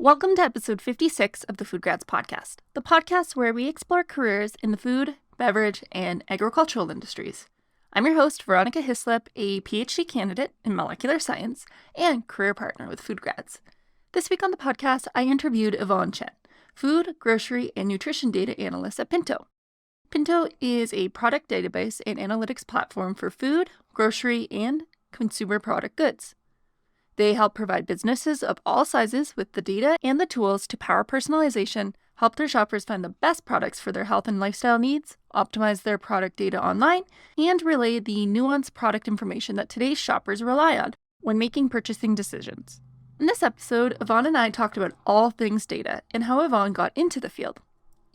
Welcome to episode 56 of the FoodGrads Podcast, the podcast where we explore careers in the food, beverage, and agricultural industries. I'm your host, Veronica Hislop, a PhD candidate in molecular science and career partner with FoodGrads. This week on the podcast, I interviewed Evonne Chen, food, grocery, and nutrition data analyst at Pinto. Pinto is a product database and analytics platform for food, grocery, and consumer product goods. They help provide businesses of all sizes with the data and the tools to power personalization, help their shoppers find the best products for their health and lifestyle needs, optimize their product data online, and relay the nuanced product information that today's shoppers rely on when making purchasing decisions. In this episode, Evonne and I talked about all things data and how Evonne got into the field.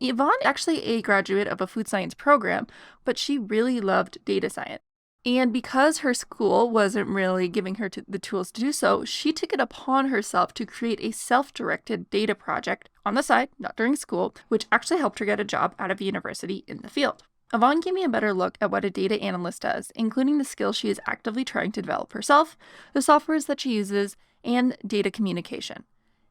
Evonne is actually a graduate of a food science program, but she really loved data science. And because her school wasn't really giving her the tools to do so, she took it upon herself to create a self-directed data project on the side, not during school, which actually helped her get a job out of university in the field. Evonne gave me a better look at what a data analyst does, including the skills she is actively trying to develop herself, the softwares that she uses, and data communication.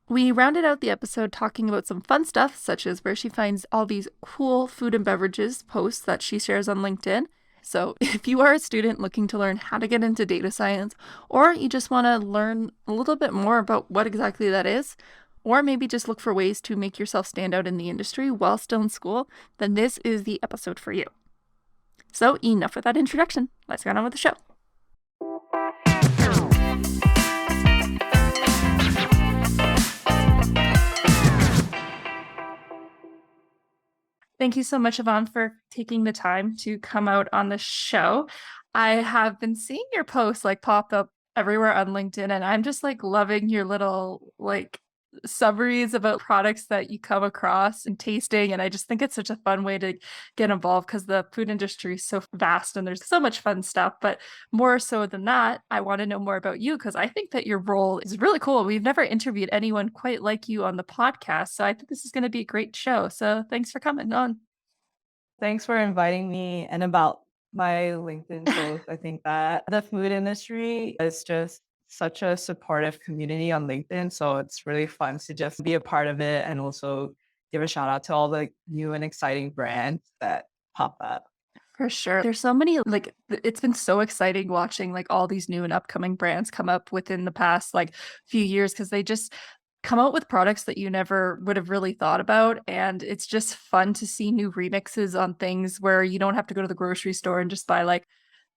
We rounded out the episode talking about some fun stuff, such as where she finds all these cool food and beverages posts that she shares on LinkedIn. So if you are a student looking to learn how to get into data science, or you just want to learn a little bit more about what exactly that is, or maybe just look for ways to make yourself stand out in the industry while still in school, then this is the episode for you. So enough with that introduction. Let's get on with the show. Thank you so much, Evonne, for taking the time to come out on the show. I have been seeing your posts pop up everywhere on LinkedIn, and I'm just loving your little summaries about products that you come across and tasting. And I just think it's such a fun way to get involved because the food industry is so vast and there's so much fun stuff. But more so than that, I want to know more about you because I think that your role is really cool. We've never interviewed anyone quite like you on the podcast. So I think this is going to be a great show. So thanks for coming on. Thanks for inviting me. And about my LinkedIn post, I think that the food industry is just such a supportive community on LinkedIn. So it's really fun to just be a part of it and also give a shout out to all the new and exciting brands that pop up. For sure. There's so many, it's been so exciting watching all these new and upcoming brands come up within the past few years because they just come out with products that you never would have really thought about. And it's just fun to see new remixes on things where you don't have to go to the grocery store and just buy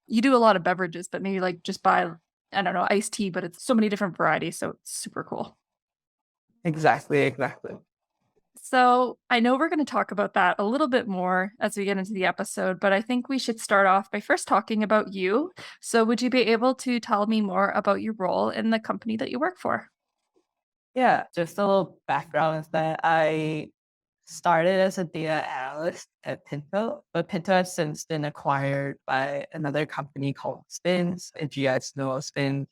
you do a lot of beverages, but maybe just buy, I don't know, iced tea, but it's so many different varieties. So it's super cool. Exactly. So I know we're going to talk about that a little bit more as we get into the episode, but I think we should start off by first talking about you. So would you be able to tell me more about your role in the company that you work for? Yeah, just a little background is that I started as a data analyst at Pinto, but Pinto has since been acquired by another company called Spins. If you guys know Spins,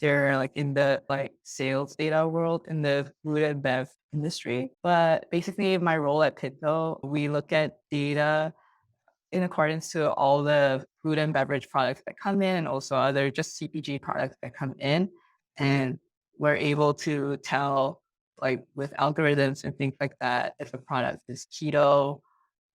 they're in the sales data world in the food and bev industry. But basically my role at Pinto, we look at data in accordance to all the food and beverage products that come in and also other just CPG products that come in. And we're able to tell with algorithms and things like that if a product is keto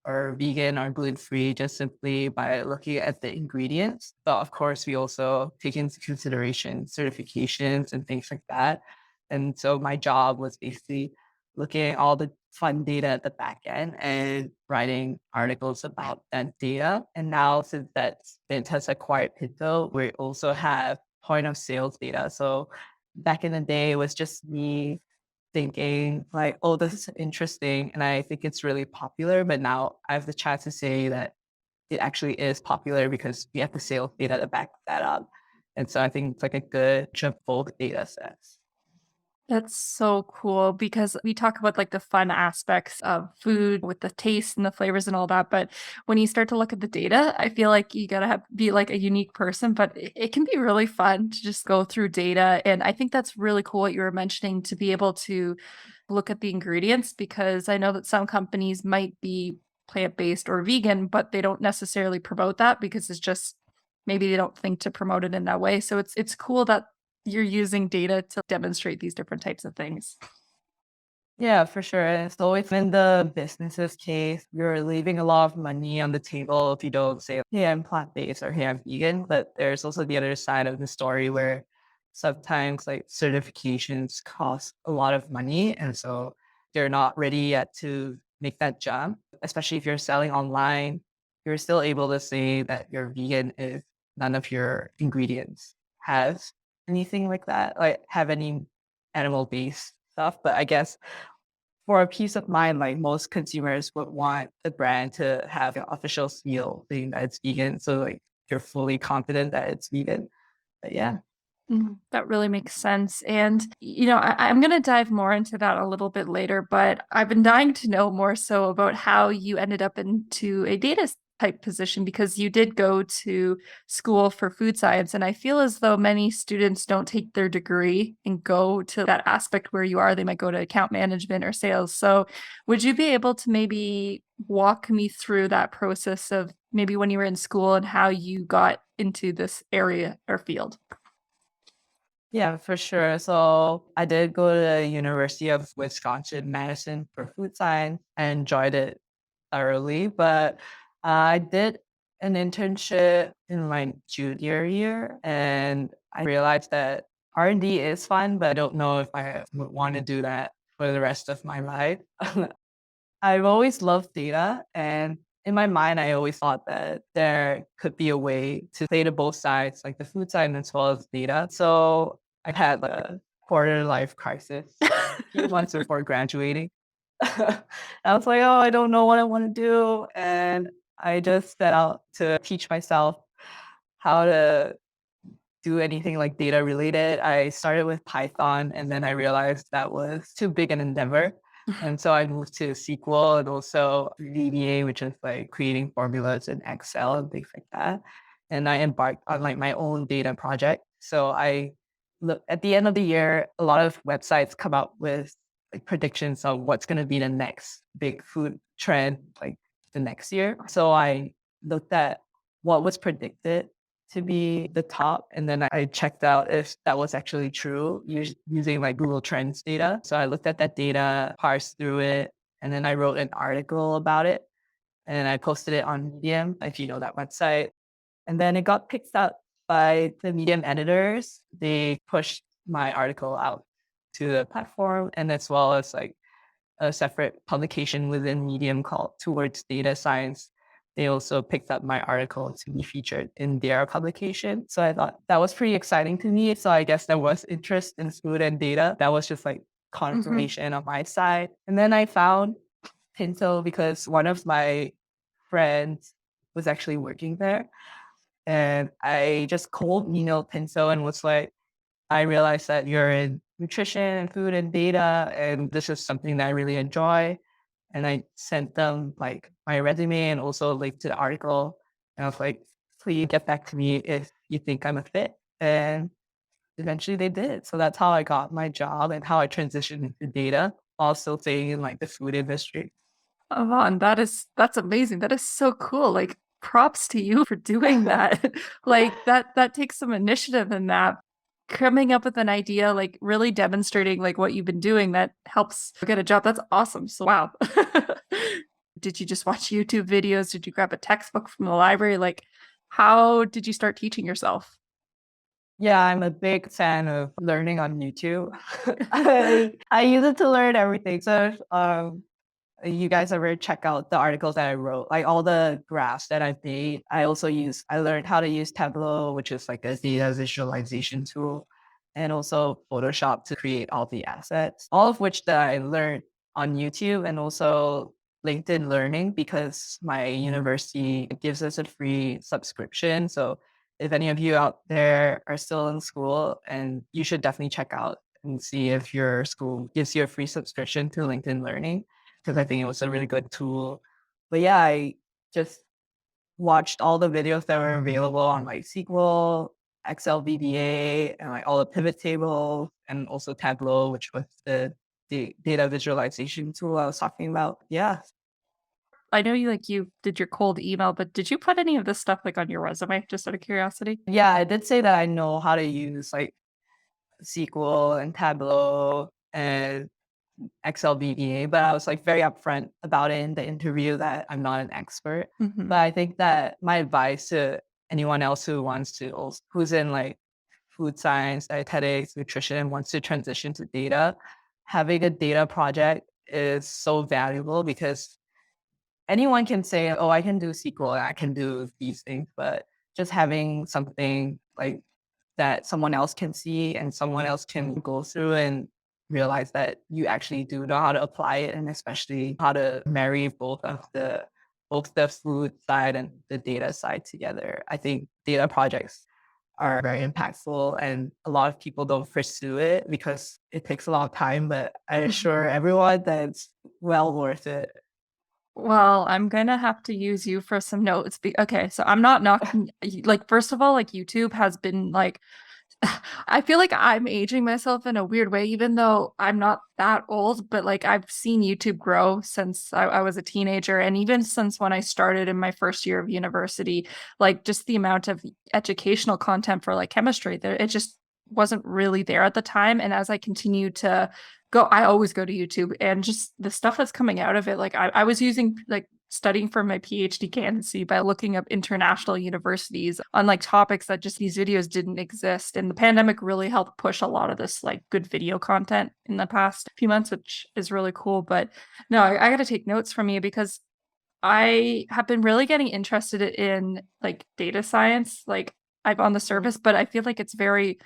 or vegan or gluten-free just simply by looking at the ingredients. But of course, we also take into consideration certifications and things like that. And so my job was basically looking at all the fun data at the back end and writing articles about that data. And now since that Vint has acquired Pinto, we also have point of sales data. So back in the day, it was just me thinking oh, this is interesting. And I think it's really popular. But now I have the chance to say that it actually is popular because we have the sales data to back that up. And so I think it's a good both data sets. That's so cool because we talk about the fun aspects of food with the taste and the flavors and all that. But when you start to look at the data, I feel like you gotta be a unique person, but it can be really fun to just go through data. And I think that's really cool what you were mentioning to be able to look at the ingredients because I know that some companies might be plant-based or vegan, but they don't necessarily promote that because it's just maybe they don't think to promote it in that way. So it's cool that you're using data to demonstrate these different types of things. Yeah, for sure. And it's always in the business's case, you're leaving a lot of money on the table if you don't say, hey, I'm plant-based or hey, I'm vegan. But there's also the other side of the story where sometimes like certifications cost a lot of money. And so they're not ready yet to make that jump, especially if you're selling online. You're still able to say that you're vegan if none of your ingredients has anything like that, like have any animal-based stuff. But I guess for a peace of mind, like most consumers would want the brand to have an official seal saying that it's vegan. So like you're fully confident that it's vegan. But yeah. That really makes sense. And, I'm going to dive more into that a little bit later, but I've been dying to know more so about how you ended up into a data type position because you did go to school for food science. And I feel as though many students don't take their degree and go to that aspect where you are. They might go to account management or sales. So, would you be able to maybe walk me through that process of maybe when you were in school and how you got into this area or field? Yeah, for sure. So I did go to the University of Wisconsin-Madison for food science. I enjoyed it thoroughly, but I did an internship in my junior year, and I realized that R&D is fun, but I don't know if I would want to do that for the rest of my life. I've always loved data, and in my mind, I always thought that there could be a way to play to both sides, like the food side as well as data. So I had a quarter life crisis a few months before graduating. I was like, oh, I don't know what I want to do. And I just set out to teach myself how to do anything like data related. I started with Python and then I realized that was too big an endeavor. And so I moved to SQL and also VBA, which is like creating formulas in Excel and things like that. And I embarked on like my own data project. So I look at the end of the year, a lot of websites come out with like predictions of what's going to be the next big food trend, like the next year. So I looked at what was predicted to be the top. And then I checked out if that was actually true using like Google Trends data. So I looked at that data, parsed through it, and then I wrote an article about it. And I posted it on Medium, if you know that website. And then it got picked up by the Medium editors. They pushed my article out to the platform and as well as like a separate publication within Medium called Towards Data Science. They also picked up my article to be featured in their publication. So I thought that was pretty exciting to me. So I guess there was interest in food and data. That was just like confirmation on my side. And then I found Pinto because one of my friends was actually working there. And I just cold emailed Pinto and was like, I realized that you're in nutrition and food and data, and this is something that I really enjoy. And I sent them like my resume and also a link to the article. And I was like, please get back to me if you think I'm a fit. And eventually they did. So that's how I got my job and how I transitioned into data while still staying in like the food industry. Evonne, that's amazing. That is so cool. Like props to you for doing that. Like that takes some initiative in that. Coming up with an idea, like really demonstrating like what you've been doing that helps get a job. That's awesome. So wow. Did you just watch YouTube videos? Did you grab a textbook from the library? Like how did you start teaching yourself? Yeah, I'm a big fan of learning on YouTube. I use it to learn everything. So you guys ever check out the articles that I wrote, like all the graphs that I've made. I learned how to use Tableau, which is like a data visualization tool, and also Photoshop to create all the assets, all of which that I learned on YouTube and also LinkedIn Learning because my university gives us a free subscription. So if any of you out there are still in school, and you should definitely check out and see if your school gives you a free subscription to LinkedIn Learning because I think it was a really good tool. But yeah, I just watched all the videos that were available on like SQL, Excel VBA, and like all the pivot tables, and also Tableau, which was the data visualization tool I was talking about. Yeah. I know you did your cold email, but did you put any of this stuff like on your resume just out of curiosity? Yeah, I did say that I know how to use like SQL and Tableau and Excel VBA, but I was like very upfront about it in the interview that I'm not an expert. Mm-hmm. But I think that my advice to anyone else who's in like food science, dietetics, nutrition, wants to transition to data, having a data project is so valuable because anyone can say, oh, I can do SQL, I can do these things, but just having something like that someone else can see and someone else can go through and realize that you actually do know how to apply it, and especially how to marry both the food side and the data side together. I think data projects are very impactful and a lot of people don't pursue it because it takes a lot of time, but I assure everyone that it's well worth it. Well, I'm gonna have to use you for some notes. Okay, so I'm not knocking, like, first of all, like, YouTube has been like, I feel like I'm aging myself in a weird way, even though I'm not that old, but like, I've seen YouTube grow since I was a teenager, and even since when I started in my first year of university, like, just the amount of educational content for like chemistry there, it just wasn't really there at the time. And as I continue to go, I always go to YouTube, and just the stuff that's coming out of it. Like I was using like studying for my PhD candidacy by looking up international universities on like topics that just these videos didn't exist. And the pandemic really helped push a lot of this like good video content in the past few months, which is really cool. But no, I got to take notes from you because I have been really getting interested in like data science, like I've on the surface, but I feel like it's very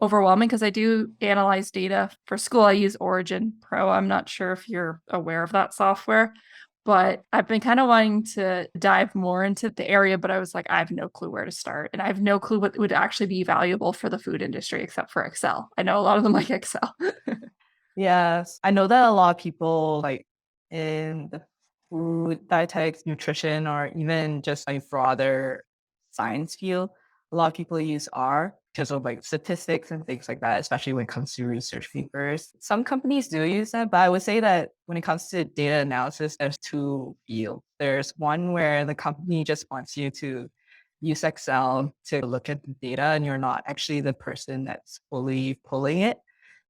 overwhelming because I do analyze data for school. I use Origin Pro. I'm not sure if you're aware of that software, but I've been kind of wanting to dive more into the area, but I was like, I have no clue where to start. And I have no clue what would actually be valuable for the food industry except for Excel. I know a lot of them like Excel. Yes, I know that a lot of people like in the food, dietetics, nutrition, or even just like broader science field, a lot of people use R because of like statistics and things like that, especially when it comes to research papers. Some companies do use that, but I would say that when it comes to data analysis, there's two fields. There's one where the company just wants you to use Excel to look at the data and you're not actually the person that's fully pulling it.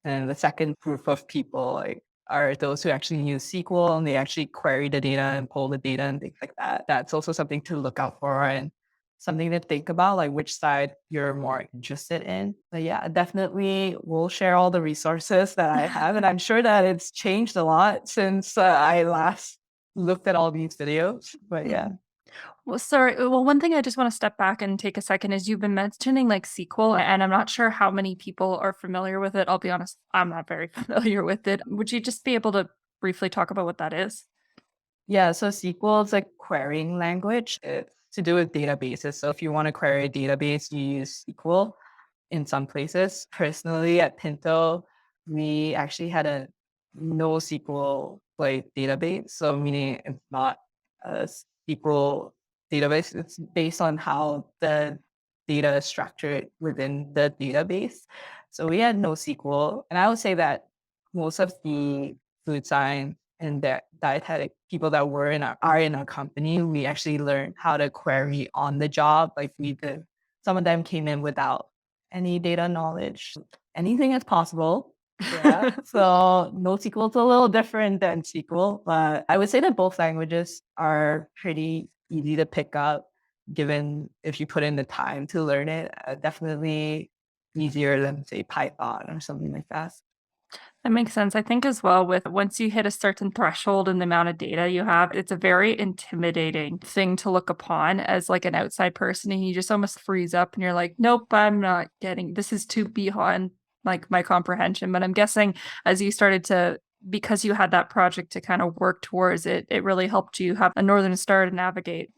And the second group of people like are those who actually use SQL and they actually query the data and pull the data and things like that. That's also something to look out for and something to think about, like which side you're more interested in. But yeah, definitely we'll share all the resources that I have. And I'm sure that it's changed a lot since I last looked at all these videos. But yeah. Well, sorry. Well, one thing I just want to step back and take a second is you've been mentioning like SQL, and I'm not sure how many people are familiar with it. I'll be honest, I'm not very familiar with it. Would you just be able to briefly talk about what that is? Yeah, so SQL is a querying language. It's to do with databases. So if you want to query a database, you use SQL in some places. Personally, at Pinto, we actually had a NoSQL like database. So meaning it's not a SQL database. It's based on how the data is structured within the database. So we had NoSQL, and I would say that most of the food science and the dietetic people that are in our company, we actually learned how to query on the job. Like we did, some of them came in without any data knowledge. Anything is possible. Yeah. So NoSQL is a little different than SQL, but I would say that both languages are pretty easy to pick up, given if you put in the time to learn it. Definitely easier than say Python or something like that. That makes sense. I think as well with once you hit a certain threshold in the amount of data you have, it's a very intimidating thing to look upon as like an outside person and you just almost freeze up and you're like, nope, I'm not getting this is too beyond like my comprehension. But I'm guessing as you started to because you had that project to kind of work towards it, it really helped you have a northern star to navigate.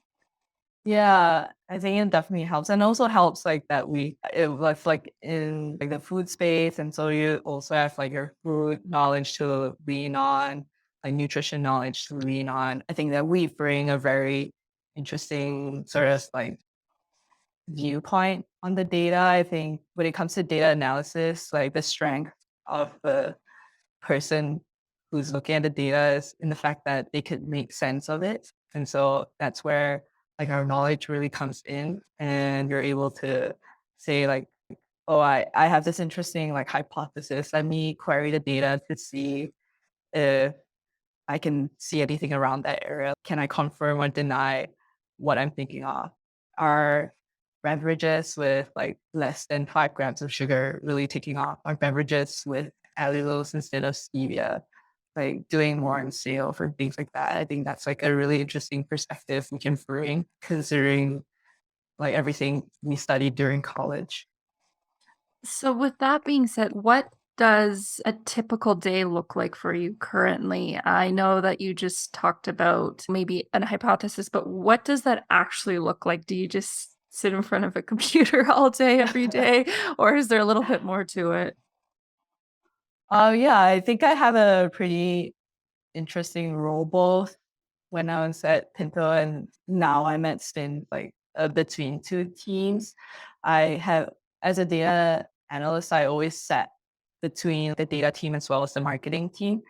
Yeah, I think it definitely helps, and also helps like that it was like in like the food space, and so you also have like your food knowledge to lean on, like nutrition knowledge to lean on. I think that we bring a very interesting sort of like viewpoint on the data. I think when it comes to data analysis, like the strength of the person who's looking at the data is in the fact that they could make sense of it. And so that's where like our knowledge really comes in and you're able to say like, oh, I have this interesting like hypothesis. Let me query the data to see if I can see anything around that area. Can I confirm or deny what I'm thinking of? Are beverages with like less than 5 grams of sugar really taking off? Are beverages with allulose instead of stevia like doing more on sale for things like that? I think that's like a really interesting perspective we can bring considering like everything we studied during college. So, with that being said, what does a typical day look like for you currently? I know that you just talked about maybe an hypothesis, but what does that actually look like? Do you just sit in front of a computer all day, every day, or is there a little bit more to it? Yeah, I think I have a pretty interesting role both when I was at Pinto and now I'm at Spin, like between two teams. I have, as a data analyst, I always sat between the data team as well as the marketing team.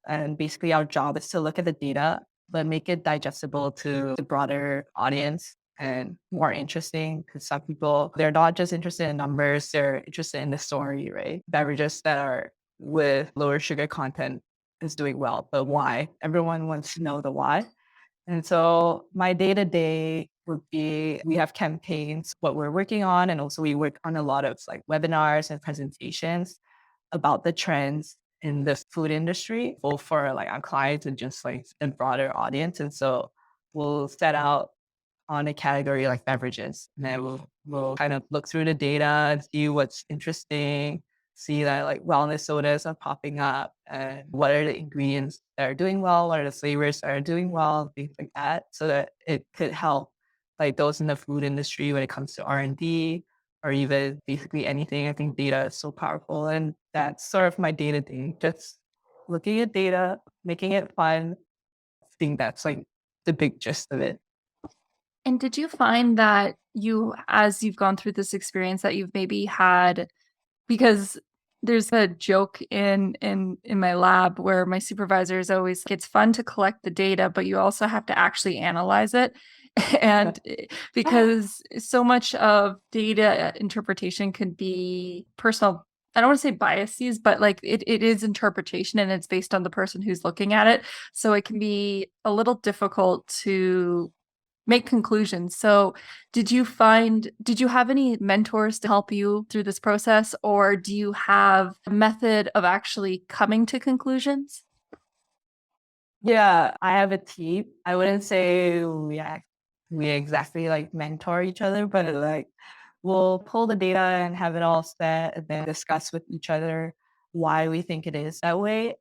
And basically, our job is to look at the data, but make it digestible to the broader audience and more interesting because some people, they're not just interested in numbers, they're interested in the story, right? Beverages that are with lower sugar content is doing well, but why? Everyone wants to know the why. And so my day to day would be we have campaigns, what we're working on, and also we work on a lot of like webinars and presentations about the trends in the food industry, both for like our clients and just like the broader audience. And so we'll set out on a category like beverages. And then we'll kind of look through the data and see what's interesting, see that like wellness sodas are popping up and what are the ingredients that are doing well, what are the flavors that are doing well, things like that, so that it could help like those in the food industry when it comes to R&D or even basically anything. I think data is so powerful. And that's sort of my day to day, just looking at data, making it fun. I think that's like the big gist of it. And did you find that as you've gone through this experience, that you've maybe had, because there's a joke in my lab where my supervisor is always like, it's fun to collect the data, but you also have to actually analyze it. And because so much of data interpretation could be personal, I don't want to say biases, but like it is interpretation and it's based on the person who's looking at it. So it can be a little difficult to make conclusions. So, did you have any mentors to help you through this process, or do you have a method of actually coming to conclusions? Yeah, I have a team. I wouldn't say we exactly like mentor each other, but like we'll pull the data and have it all set and then discuss with each other why we think it is that way.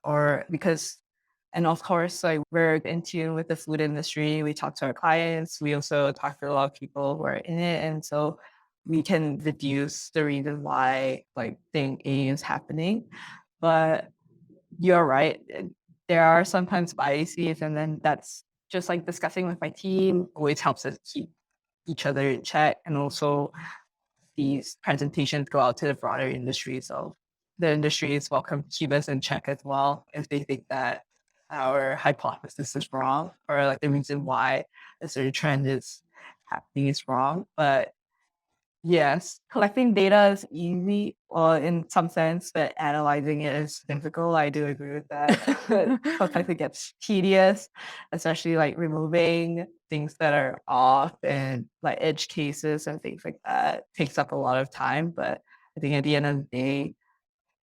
Or because, and of course, like we're in tune with the food industry. We talk to our clients. We also talk to a lot of people who are in it. And so we can deduce the reason why like thing A is happening. But you're right. There are sometimes biases, and then that's just like discussing with my team always helps us keep each other in check. And also, these presentations go out to the broader industry. So the industry is welcome to keep us in check as well if they think that our hypothesis is wrong or like the reason why a certain trend is happening is wrong. But yes, collecting data is easy, in some sense, but analyzing it is difficult. I do agree with that. Sometimes it gets tedious, especially like removing things that are off and like edge cases and things like that takes up a lot of time. But I think at the end of the day,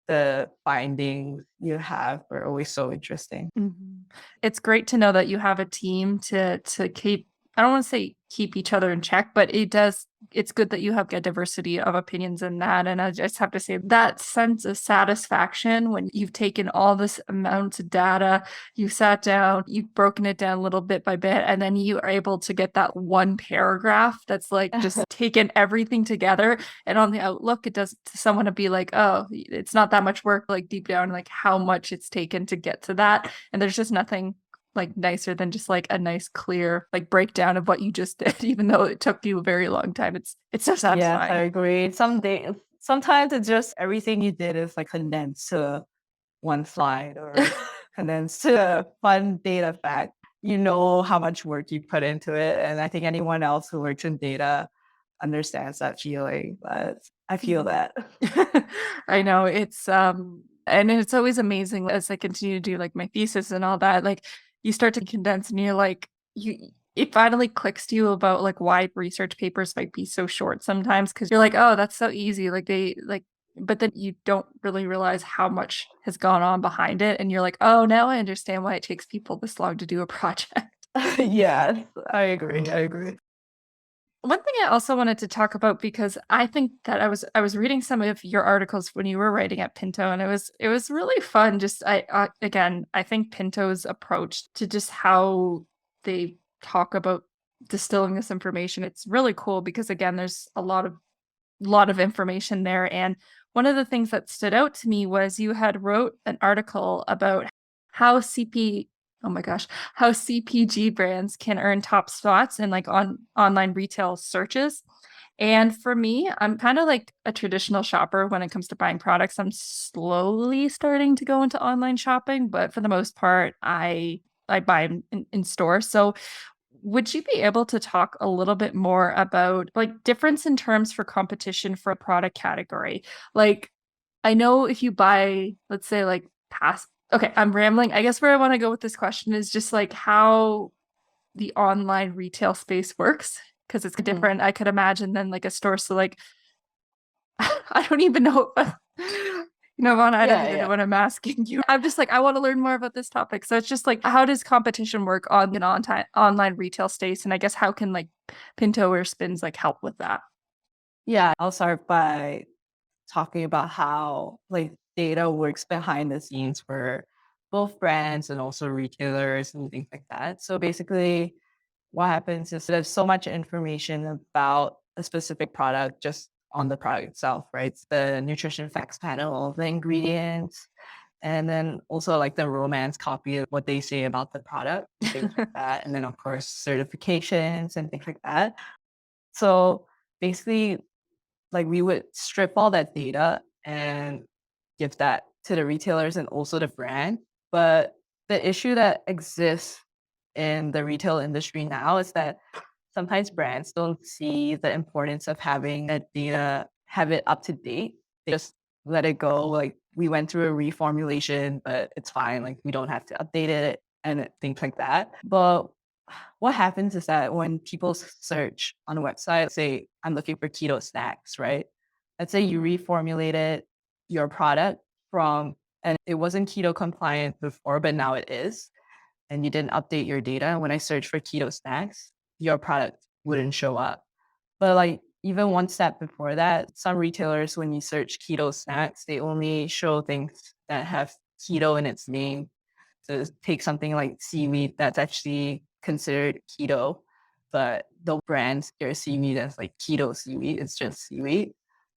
the findings you have are always so interesting. Mhm. It's great to know that you have a team to keep, I don't want to say keep each other in check, but it's good that you have a diversity of opinions in that. And I just have to say that sense of satisfaction when you've taken all this amount of data, you sat down, you've broken it down little bit by bit, and then you are able to get that one paragraph that's like just taken everything together. And on the outlook, it does to someone to be like, oh, it's not that much work, like deep down, like how much it's taken to get to that. And there's just nothing like nicer than just like a nice clear like breakdown of what you just did, even though it took you a very long time. It's so Yes, I satisfying. agree. Sometimes it's just everything you did is like condensed to one slide or condensed to a fun data fact. You know how much work you put into it. And I think anyone else who works in data understands that feeling, but I feel that. I know it's And it's always amazing as I continue to do like my thesis and all that, like you start to condense and you're like, it finally clicks to you about like why research papers might be so short sometimes because you're like, oh, that's so easy. Like but then you don't really realize how much has gone on behind it. And you're like, oh, now I understand why it takes people this long to do a project. Yes, I agree. One thing I also wanted to talk about because I think that I was reading some of your articles when you were writing at Pinto and it was really fun. Just again, I think Pinto's approach to just how they talk about distilling this information, it's really cool because again, there's a lot of information there. And one of the things that stood out to me was you had wrote an article about how oh my gosh, how CPG brands can earn top spots in like on online retail searches. And for me, I'm kind of like a traditional shopper when it comes to buying products. I'm slowly starting to go into online shopping, but for the most part, I buy in stores. So would you be able to talk a little bit more about like difference in terms for competition for a product category? Like, I know if you buy, let's say, like past, okay, I'm rambling. I guess where I want to go with this question is just like how the online retail space works because it's different, I could imagine, than like a store. So, like, I don't even know. Vaughn, I don't even know what I'm asking you. I'm just like, I want to learn more about this topic. So it's just like, how does competition work on an online retail space? And I guess how can like Pinto or Spins like help with that? Yeah, I'll start by talking about how like data works behind the scenes for both brands and also retailers and things like that. So basically, what happens is there's so much information about a specific product just on the product itself, right? It's the nutrition facts panel, the ingredients, and then also like the romance copy of what they say about the product, things like that. And then of course certifications and things like that. So basically, like we would strip all that data and give that to the retailers and also the brand. But the issue that exists in the retail industry now is that sometimes brands don't see the importance of having that data, have it up to date. They just let it go. Like we went through a reformulation, but it's fine. Like we don't have to update it and things like that. But what happens is that when people search on a website, say I'm looking for keto snacks, right? Let's say you reformulated your product from, and it wasn't keto compliant before, but now it is, and you didn't update your data. When I search for keto snacks, your product wouldn't show up. But like even one step before that, some retailers, when you search keto snacks, they only show things that have keto in its name. So take something like seaweed that's actually considered keto, but the brands your seaweed as like keto seaweed, it's just seaweed.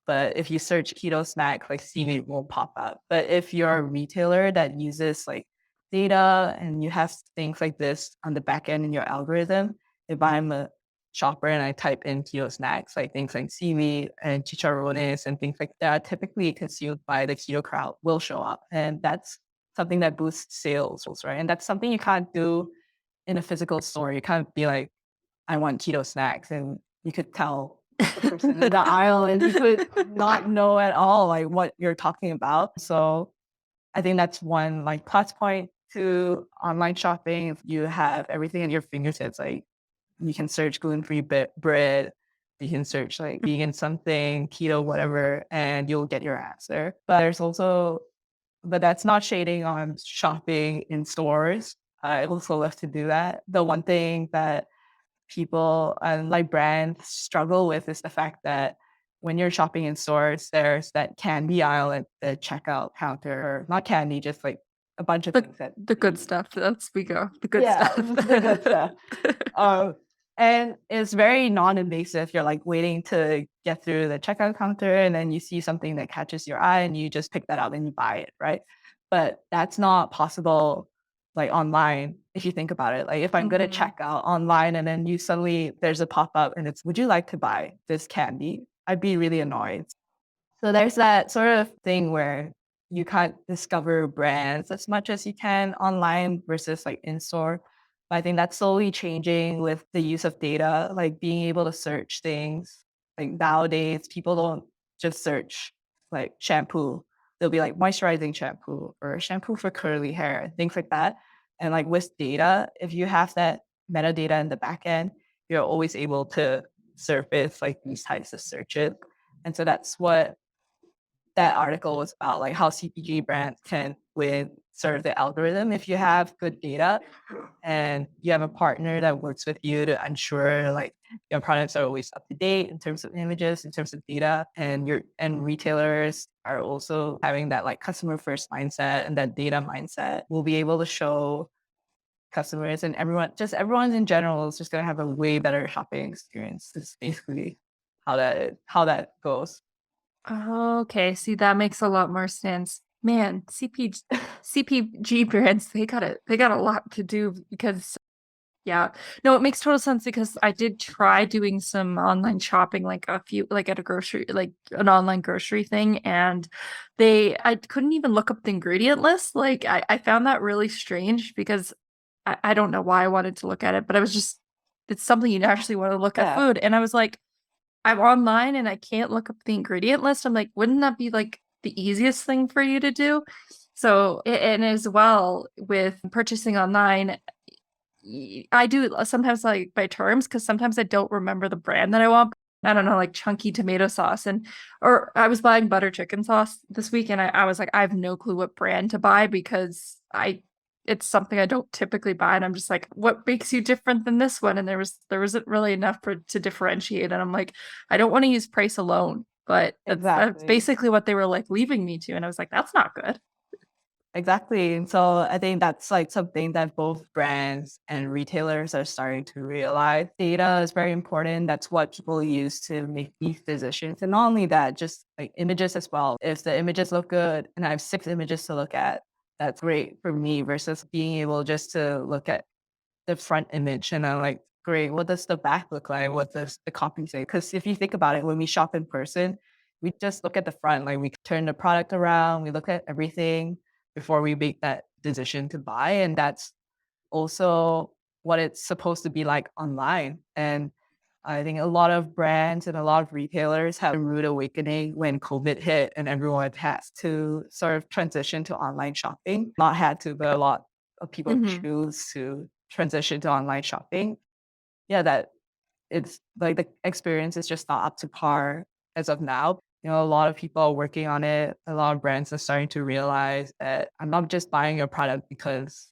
But if you search keto snack, like seaweed won't pop up. But if you're a retailer that uses like data and you have things like this on the back end in your algorithm, if I'm a shopper and I type in keto snacks, like things like seaweed and chicharrones and things like that, typically consumed by the keto crowd will show up. And that's something that boosts sales, right? And that's something you can't do in a physical store. You can't be like, I want keto snacks. And you could tell the person in the aisle and you could not know at all like what you're talking about. So I think that's one like plus point to online shopping. If you have everything at your fingertips, like you can search gluten-free bread, you can search like vegan something, keto, whatever, and you'll get your answer. But that's not shading on shopping in stores. I also love to do that. The one thing that people and like brands struggle with is the fact that when you're shopping in stores, there's that candy aisle at the checkout counter, or not candy, just like a bunch of things that the good stuff. That's we go. The good stuff. the good stuff. And it's very non-invasive. You're like waiting to get through the checkout counter and then you see something that catches your eye and you just pick that up and you buy it, right? But that's not possible like online if you think about it. Like if I'm going to check out online and then there's a pop-up and it's, would you like to buy this candy? I'd be really annoyed. So there's that sort of thing where you can't discover brands as much as you can online versus like in store. But I think that's slowly changing with the use of data, like being able to search things. Like nowadays, people don't just search like shampoo. there'll be like moisturizing shampoo or shampoo for curly hair, things like that. And like with data, if you have that metadata in the back end, you're always able to surface like these types of searches. And so that's what that article was about, like how CPG brands can win sort of the algorithm. If you have good data and you have a partner that works with you to ensure like your products are always up to date in terms of images, in terms of data, and retailers are also having that like customer first mindset and that data mindset, will be able to show customers and everyone in general is just gonna have a way better shopping experience. Is basically how that goes. Okay, see, that makes a lot more sense. Man, CPG brands, they got a lot to do because yeah. No, it makes total sense because I did try doing some online shopping, like a few, like at a grocery, like an online grocery thing. And I couldn't even look up the ingredient list. Like I found that really strange because I don't know why I wanted to look at it, but it's something you naturally want to look at Yeah, food. And I was like, I'm online and I can't look up the ingredient list. I'm like, wouldn't that be like the easiest thing for you to do? So, and as well with purchasing online, I do sometimes like by terms because sometimes I don't remember the brand that I want. I don't know, like chunky tomato sauce or I was buying butter chicken sauce this week and I was like, I have no clue what brand to buy because it's something I don't typically buy. And I'm just like, what makes you different than this one? And there wasn't really enough to differentiate. And I'm like, I don't want to use price alone, but that's exactly. basically what they were like leaving me to. And I was like, that's not good. Exactly. And so I think that's like something that both brands and retailers are starting to realize. Data is very important. That's what people use to make these decisions. And not only that, just like images as well. If the images look good and I have 6 images to look at, that's great for me versus being able just to look at the front image and I'm like, great, what does the back look like? What does the copy say? Because if you think about it, when we shop in person, we just look at the front, like we turn the product around, we look at everything before we make that decision to buy. And that's also what it's supposed to be like online. And I think a lot of brands and a lot of retailers have a rude awakening when COVID hit and everyone has to sort of transition to online shopping. Not had to, but a lot of people Hmm. choose to transition to online shopping. Yeah, that it's like the experience is just not up to par as of now. You know, a lot of people are working on it. A lot of brands are starting to realize that I'm not just buying a product because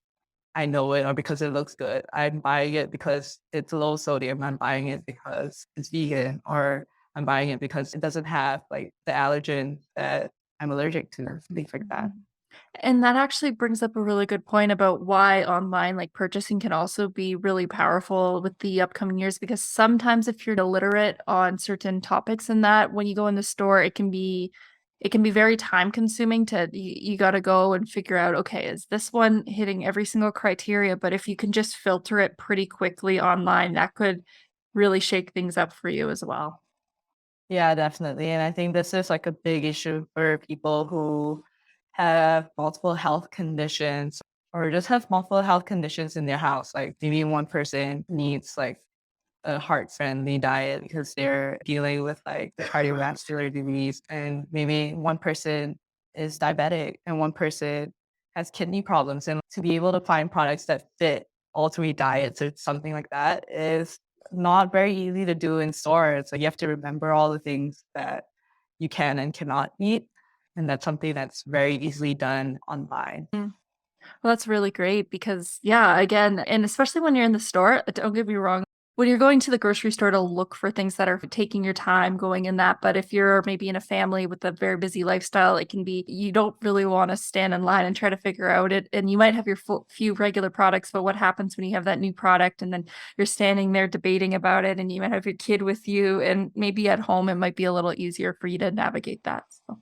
I know it or because it looks good. I'm buying it because it's low sodium. I'm buying it because it's vegan, or I'm buying it because it doesn't have like the allergen that I'm allergic to, things like that. Mhm. And that actually brings up a really good point about why online like purchasing can also be really powerful with the upcoming years because sometimes if you're illiterate on certain topics in that when you go in the store it can be very time consuming you got to go and figure out okay, is this one hitting every single criteria, but if you can just filter it pretty quickly online that could really shake things up for you as well. Yeah, definitely. And I think this is like a big issue for people who have multiple health conditions or just have multiple health conditions in their house. Like maybe one person needs like a heart-friendly diet because they're dealing with like cardiovascular disease, and maybe one person is diabetic and one person has kidney problems. And to be able to find products that fit all three diets or something like that is not very easy to do in stores. So you have to remember all the things that you can and cannot eat. And that's something that's very easily done online. Well, that's really great because, yeah, again, and especially when you're in the store, don't get me wrong, when you're going to the grocery store to look for things that are taking your time going in that. But if you're maybe in a family with a very busy lifestyle, it can be, you don't really want to stand in line and try to figure out it. And you might have your few regular products, but what happens when you have that new product and then you're standing there debating about it and you might have your kid with you and maybe at home it might be a little easier for you to navigate that. So.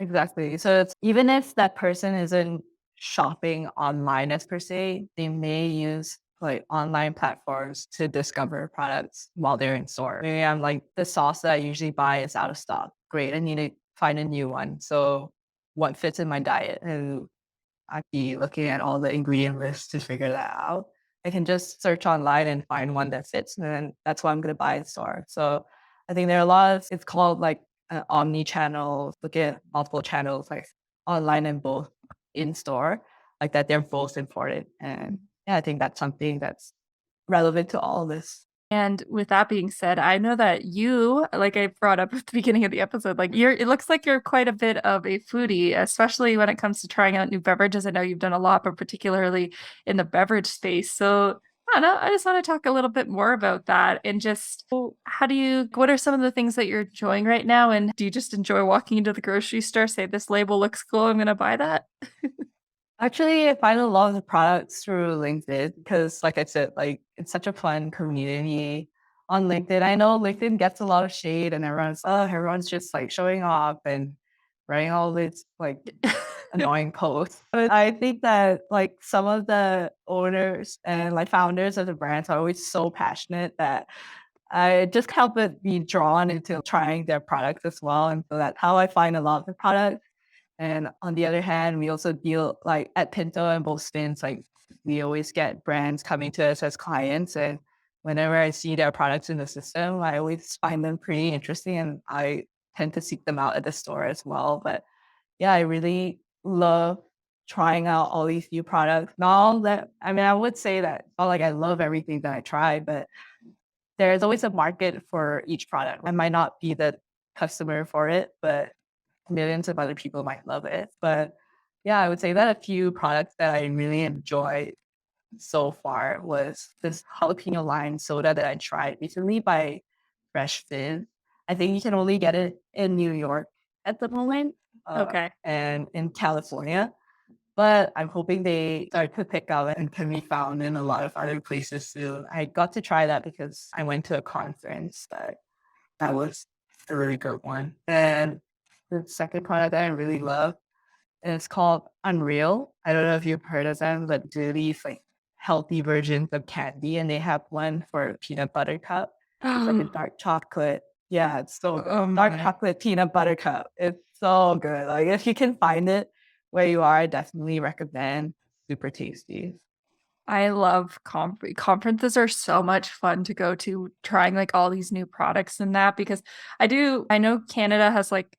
Exactly. So it's even if that person isn't shopping online as per se, they may use like online platforms to discover products while they're in store. Maybe I'm like, the sauce that I usually buy is out of stock. Great. I need to find a new one. So what fits in my diet? And I'd be looking at all the ingredient lists to figure that out. I can just search online and find one that fits, and then that's what I'm going to buy in store. So I think there are a lot of, it's called like omni-channel, looking at multiple channels, like online and both in store, like that they're both important. And yeah, I think that's something that's relevant to all this. And with that being said, I know that you, like I brought up at the beginning of the episode, like it looks like you're quite a bit of a foodie, especially when it comes to trying out new beverages. I know you've done a lot, but particularly in the beverage space. So I don't know, I just want to talk a little bit more about that and just what are some of the things that you're enjoying right now? And do you just enjoy walking into the grocery store, say this label looks cool, I'm going to buy that? Actually, I find a lot of the products through LinkedIn because, like I said, like it's such a fun community on LinkedIn. I know LinkedIn gets a lot of shade, and everyone's just like showing off and writing all these like annoying posts. But I think that like some of the owners and like founders of the brands are always so passionate that I just can't help but be drawn into trying their products as well. And so that's how I find a lot of the products. And on the other hand, we also deal like at Pinto and both stints, like we always get brands coming to us as clients. And whenever I see their products in the system, I always find them pretty interesting and I tend to seek them out at the store as well. But yeah, I really love trying out all these new products. Not all that, I mean, I would say that not like I love everything that I try, but there's always a market for each product. I might not be the customer for it, but millions of other people might love it. But yeah, I would say that a few products that I really enjoyed so far was this jalapeno lime soda that I tried recently by Fresh Fizz. I think you can only get it in New York at the moment, Okay. and in California. But I'm hoping they start to pick up and can be found in a lot of other places soon. I got to try that because I went to a conference that was a really good one. And the second product that I really love is called Unreal. I don't know if you've heard of them, but do these like healthy versions of candy, and they have one for peanut butter cup. It's like a dark chocolate. Yeah, it's so good. Dark chocolate peanut butter cup. It's so good. Like if you can find it where you are, I definitely recommend. Super tasty. I love conferences are so much fun to go to, trying like all these new products and that because I know Canada has like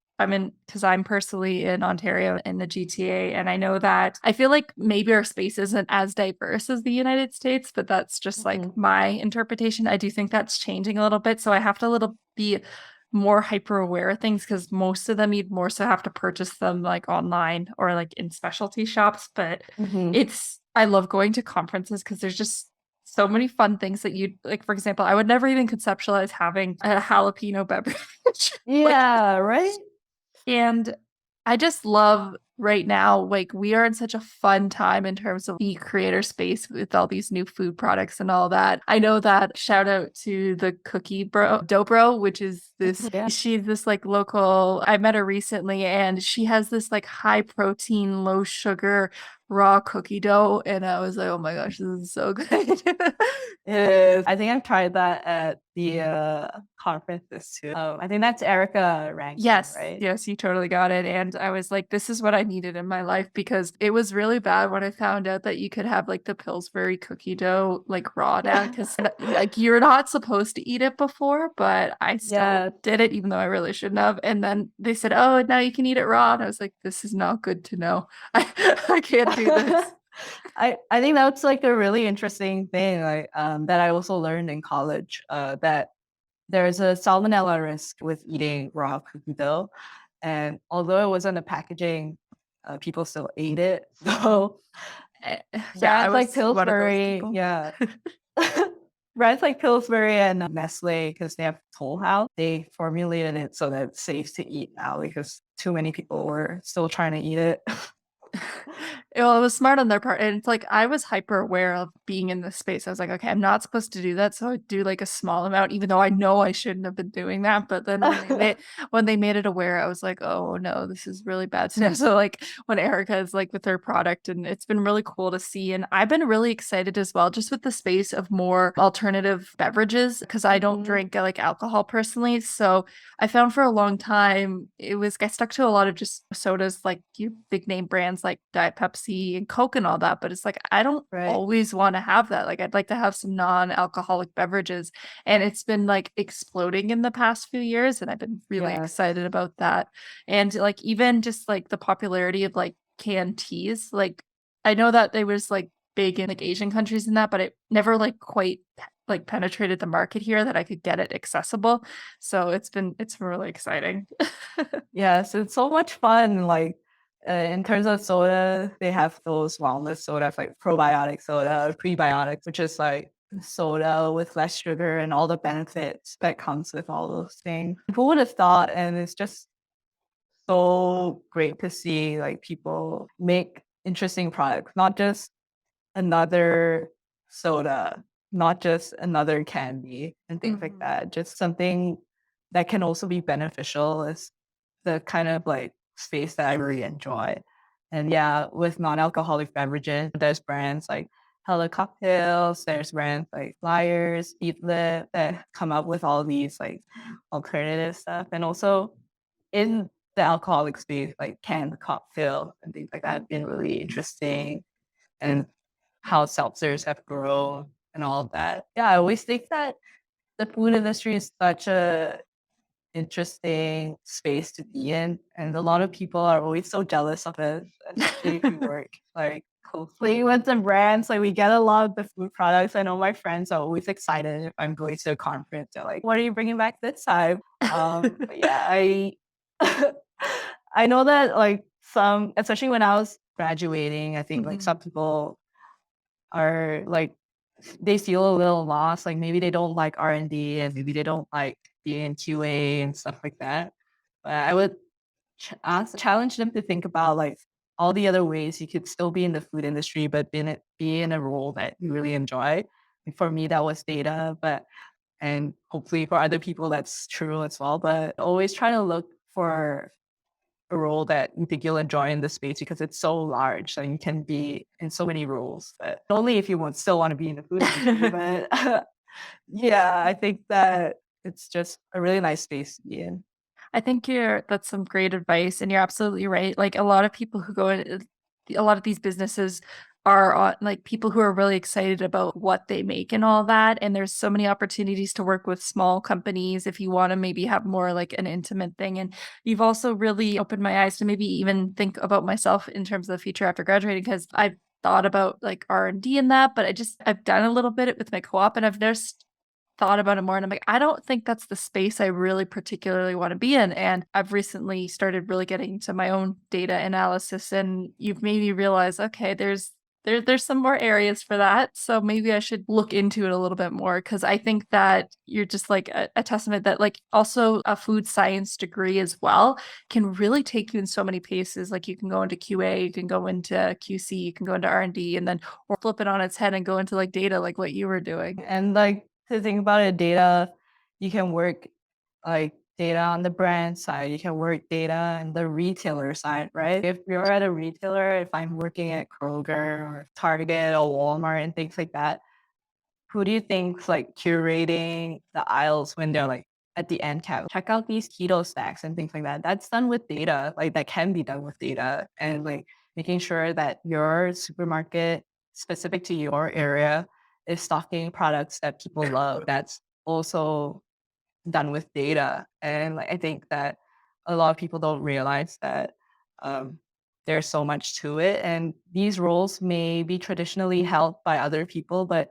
because I'm personally in Ontario in the GTA, and I know that I feel like maybe our space isn't as diverse as the United States, but that's just like my interpretation. I do think that's changing a little bit, so I have to be more hyper aware of things because most of them you'd more so have to purchase them like online or like in specialty shops. But I love going to conferences because there's just so many fun things that you like. For example, I would never even conceptualize having a jalapeno beverage. Yeah, right? And I just love right now, like we are in such a fun time in terms of the creator space with all these new food products and all that. I know that shout out to the cookie bro, Dobro, which is she's this like local, I met her recently and she has this like high protein, low sugar raw cookie dough. And I was like, oh my gosh, this is so good. It is. I think I've tried that at the conferences too. I think that's Erica Rankin, Yes, right? yes, you totally got it. And I was like, this is what I needed in my life because it was really bad when I found out that you could have like the Pillsbury cookie dough like raw now because like you're not supposed to eat it before, but I still did it even though I really shouldn't have. And then they said, oh, now you can eat it raw. And I was like, this is not good to know. I can't do this. I think that's like a really interesting thing like that I also learned in college that there's a salmonella risk with eating raw cookie dough, and although it was on the packaging, people still ate it. So brands like Pillsbury, brands like Pillsbury and Nestle, because they have Toll House, they formulated it so that it's safe to eat now because too many people were still trying to eat it. Well, it was smart on their part. And it's like I was hyper aware of being in this space. I was like, okay, I'm not supposed to do that. So I do like a small amount, even though I know I shouldn't have been doing that. But then when they made it aware, I was like, oh no, this is really bad to know. So like when Erica is like with her product, and it's been really cool to see. And I've been really excited as well, just with the space of more alternative beverages, because I don't drink like alcohol personally. So I found for a long time, I stuck to a lot of just sodas, like big name brands like Diet Pepsi Pepsi and Coke and all that, but it's like I don't Right. always want to have that. Like I'd like to have some non-alcoholic beverages, and it's been like exploding in the past few years, and I've been really Yes. excited about that. And like even just like the popularity of like canned teas, like I know that they was like big in like Asian countries and that, but it never like quite like penetrated the market here that I could get it accessible. So it's really exciting. Yes, it's so much fun. Like in terms of soda, they have those wellness sodas like probiotic soda, prebiotics, which is like soda with less sugar and all the benefits that comes with all those things. Who would have thought? And it's just so great to see like people make interesting products, not just another soda, not just another candy and things like Mhm. that. Just something that can also be beneficial is the kind of like space that I really enjoy. And yeah, with non-alcoholic beverages, there's brands like Hello Cocktails, there's brands like Flyers, Eat Lit that come up with all these like alternative stuff. And also in the alcoholic space, like canned cocktail and things like that have been really interesting. And how seltzers have grown and all of that. Yeah, I always think that the food industry is such a interesting space to be in, and a lot of people are always so jealous of it, especially if you work like closely with the brands. Like we get a lot of the food products. I know my friends are always excited if I'm going to a conference. They're like, "What are you bringing back this time?" But yeah, I I know that like some, especially when I was graduating, I think like Mhm. some people are like they feel a little lost. Like maybe they don't like R&D and maybe they don't like being in QA and stuff like that. But I would challenge them to think about like all the other ways you could still be in the food industry, but be in a role that you really enjoy. And for me, that was data, but and hopefully for other people that's true as well. But always try to look for a role that you think you'll enjoy in the space because it's so large and you can be in so many roles. But only if you still want to be in the food industry. But yeah, I think that it's just a really nice space to be in. I think that's some great advice, and you're absolutely right. Like a lot of people who go in, a lot of these businesses are like people who are really excited about what they make and all that. And there's so many opportunities to work with small companies if you want to maybe have more like an intimate thing. And you've also really opened my eyes to maybe even think about myself in terms of the future after graduating, because I've thought about like R&D and that, but I've done a little bit with my co-op, and I've just thought about it more, and I'm like, I don't think that's the space I really particularly want to be in. And I've recently started really getting into my own data analysis, and you've made me realize, okay, there's some more areas for that. So maybe I should look into it a little bit more, because I think that you're just like a testament that like also a food science degree as well can really take you in so many places. Like you can go into QA, you can go into QC, you can go into R&D, and then or flip it on its head and go into like data like what you were doing. And like to think about it, data, you can work like data on the brand side, you can work data on the retailer side, right? If you're at a retailer, if I'm working at Kroger or Target or Walmart and things like that, who do you think's like curating the aisles when they're like at the end cap? Check out these keto snacks and things like that. That's done with data. Like that can be done with data and like making sure that your supermarket specific to your area is stocking products that people love. That's also done with data. And like I think that a lot of people don't realize that um, there's so much to it. And these roles may be traditionally held by other people, but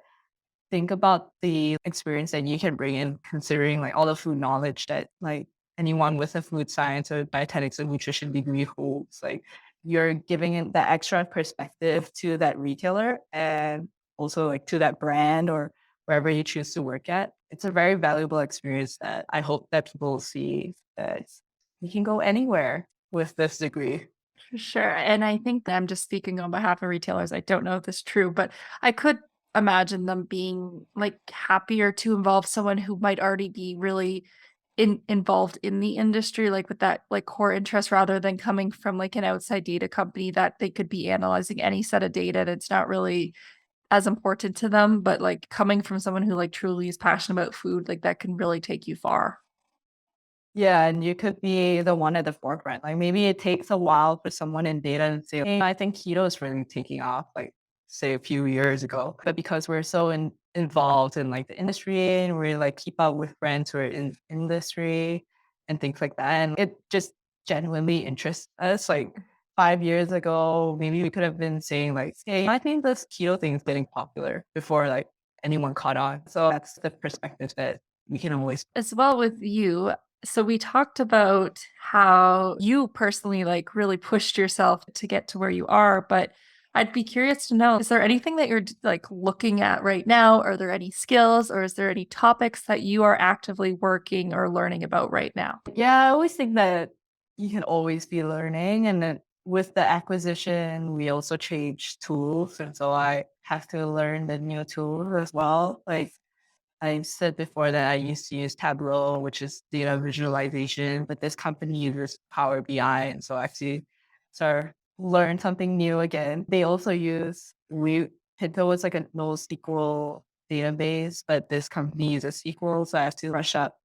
think about the experience that you can bring in considering like all the food knowledge that like anyone with a food science or dietetics or nutrition degree holds. Like you're giving it that extra perspective to that retailer and also like to that brand or wherever you choose to work at. It's a very valuable experience that I hope that people see that you can go anywhere with this degree. Sure. And I think that I'm just speaking on behalf of retailers. I don't know if this is true, but I could imagine them being like happier to involve someone who might already be really involved in the industry, like with that like core interest, rather than coming from like an outside data company that they could be analyzing any set of data and it's not really as important to them. But like coming from someone who like truly is passionate about food, like that can really take you far. Yeah, and you could be the one at the forefront. Like maybe it takes a while for someone in data to say, hey, I think keto is really taking off, like say a few years ago. But because we're so involved in like the industry and we like keep up with friends who are in industry and things like that, and it just genuinely interests us. Like 5 years ago, maybe we could have been saying like, hey, I think this keto thing is getting popular before like anyone caught on. So that's the perspective that we can always. As well with you. So we talked about how you personally like really pushed yourself to get to where you are, but I'd be curious to know, is there anything that you're like looking at right now? Are there any skills or is there any topics that you are actively working or learning about right now? Yeah, I always think that you can always be learning. And then with the acquisition, we also changed tools. And so I have to learn the new tools as well. Like I said before that I used to use Tableau, which is data visualization, but this company uses Power BI. And so I actually sort of learn something new again. They also use Pinto was like a NoSQL database, but this company uses SQL. So I have to brush up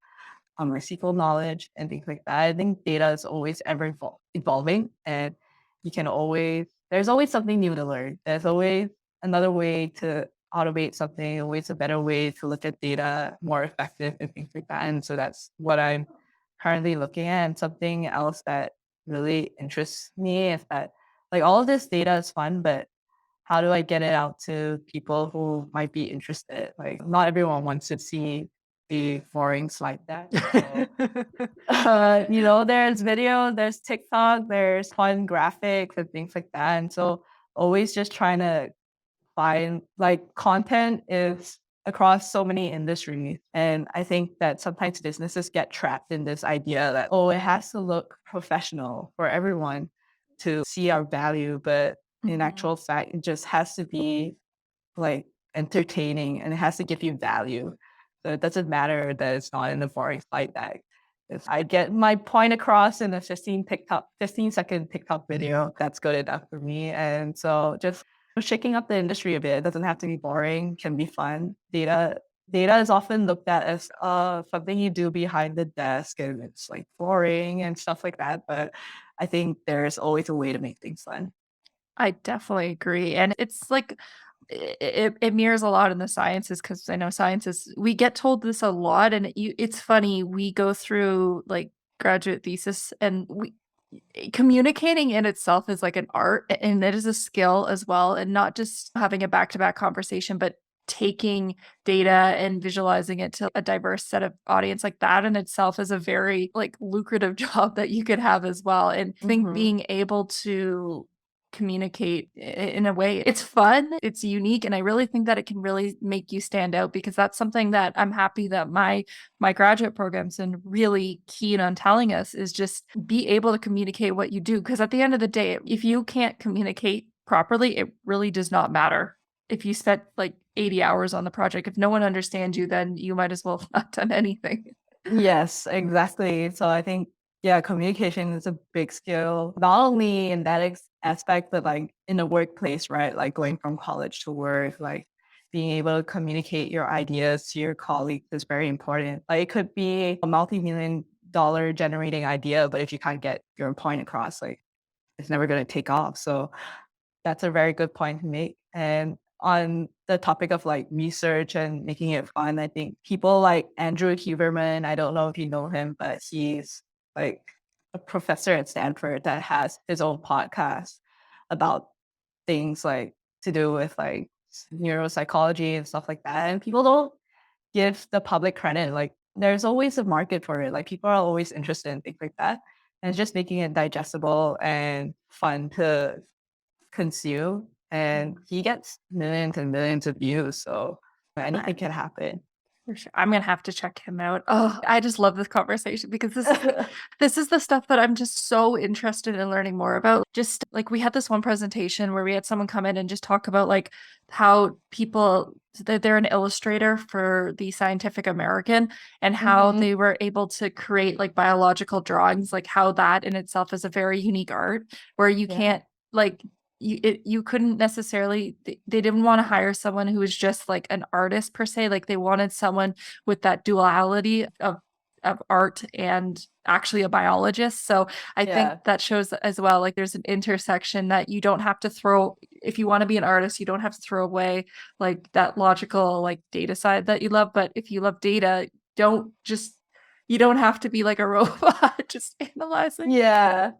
on my SQL knowledge and things like that. I think data is always ever evolving, and there's always something new to learn. There's always another way to automate something, always a better way to look at data more effective and things like that. And so that's what I'm currently looking at. And something else that really interests me is that like all of this data is fun, but how do I get it out to people who might be interested? Like, not everyone wants to see the boring slide deck. So, there's video, there's TikTok, there's fun graphics and things like that. And so, always just trying to find like content is across so many industries. And I think that sometimes businesses get trapped in this idea that, oh, it has to look professional for everyone to see our value. But in actual fact, it just has to be like entertaining and it has to give you value. So it doesn't matter that it's not in a boring slide deck. If I get my point across in a 15-second TikTok video, that's good enough for me. And so just shaking up the industry a bit. It doesn't have to be boring, can be fun. Data is often looked at as something you do behind the desk and it's like boring and stuff like that. But I think there's always a way to make things fun. I definitely agree. And it's like it mirrors a lot in the sciences because I know sciences, we get told this a lot. And it's funny, we go through like graduate thesis and communicating in itself is like an art and it is a skill as well. And not just having a back-to-back conversation, but taking data and visualizing it to a diverse set of audience like that in itself is a very like lucrative job that you could have as well. And I think being able to communicate in a way, it's fun, it's unique, and I really think that it can really make you stand out because that's something that I'm happy that my graduate program's been really keen on telling us is just be able to communicate what you do, because at the end of the day, if you can't communicate properly, it really does not matter if you spent like 80 hours on the project. If no one understands you, then you might as well have not done anything. Yes, exactly. So I think, yeah, communication is a big skill, not only in that aspect, but like in the workplace, right? Like going from college to work, like being able to communicate your ideas to your colleagues is very important. Like it could be a multi-million dollar generating idea, but if you can't get your point across, like it's never going to take off. So that's a very good point to make. And on the topic of like research and making it fun, I think people like Andrew Huberman, I don't know if you know him, but he's like a professor at Stanford that has his own podcast about things like to do with like neuropsychology and stuff like that. And people don't give the public credit. Like there's always a market for it. Like people are always interested in things like that. And it's just making it digestible and fun to consume, and he gets millions and millions of views. So anything can happen. For sure. I'm gonna have to check him out. Oh, I just love this conversation because this is the stuff that I'm just so interested in learning more about. Just like we had this one presentation where we had someone come in and just talk about like how people that they're an illustrator for the Scientific American and how they were able to create like biological drawings, like how that in itself is a very unique art where you can't like you couldn't necessarily, they didn't want to hire someone who was just like an artist per se, like they wanted someone with that duality of of art and actually a biologist. So I think Yeah. that shows as well, like there's an intersection that you don't have to throw, if you want to be an artist, you don't have to throw away like that logical like data side that you love. But if you love data, don't just, you don't have to be like a robot just analyzing. Yeah.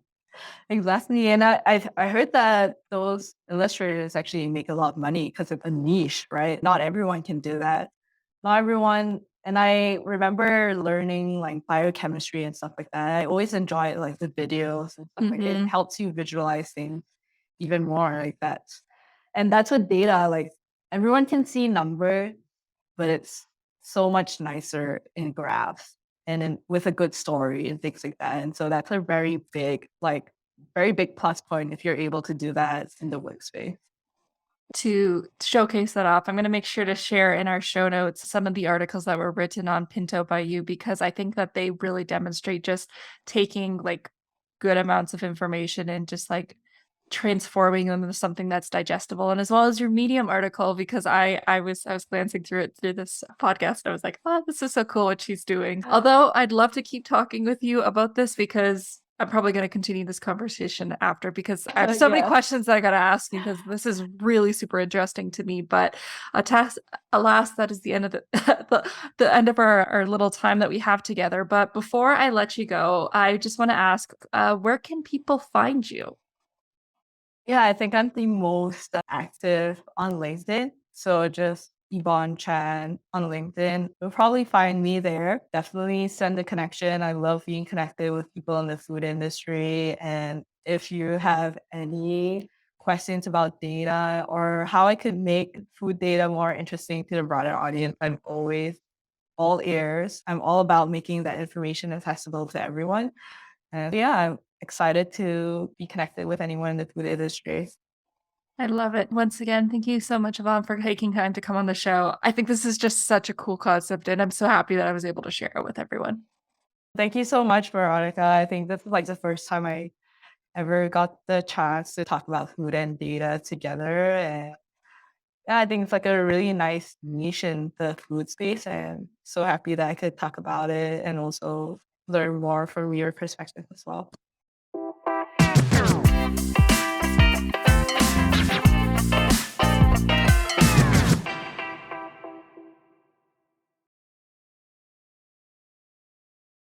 Exactly. And I heard that those illustrators actually make a lot of money because it's a niche, right? Not everyone can do that. Not everyone. And I remember learning like biochemistry and stuff like that. I always enjoy like the videos and stuff like it. It helps you visualize things even more like that. And that's what data, like everyone can see number, but it's so much nicer in graphs and in, with a good story and things like that. And so that's a very big plus point if you're able to do that in the workspace. To showcase that off, I'm going to make sure to share in our show notes some of the articles that were written on Pinto by you, because I think that they really demonstrate just taking like good amounts of information and just like transforming them into something that's digestible. And as well as your Medium article, because I was glancing through it through this podcast. I was like, oh, this is so cool what she's doing. Although I'd love to keep talking with you about this, because I'm probably going to continue this conversation after, because I have so many questions that I got to ask you, because this is really super interesting to me. But alas, that is the end of the end of our little time that we have together. But before I let you go, I just want to ask, where can people find you? Yeah, I think I'm the most active on LinkedIn. So just Evonne Chan on LinkedIn. You'll probably find me there. Definitely send a connection. I love being connected with people in the food industry. And if you have any questions about data or how I could make food data more interesting to the broader audience, I'm always all ears. I'm all about making that information accessible to everyone. And yeah, I'm excited to be connected with anyone in the food industry. I love it. Once again, thank you so much, Evonne, for taking time to come on the show. I think this is just such a cool concept, and I'm so happy that I was able to share it with everyone. Thank you so much, Veronica. I think this is like the first time I ever got the chance to talk about food and data together. And yeah, I think it's like a really nice niche in the food space. And so happy that I could talk about it and also learn more from your perspective as well.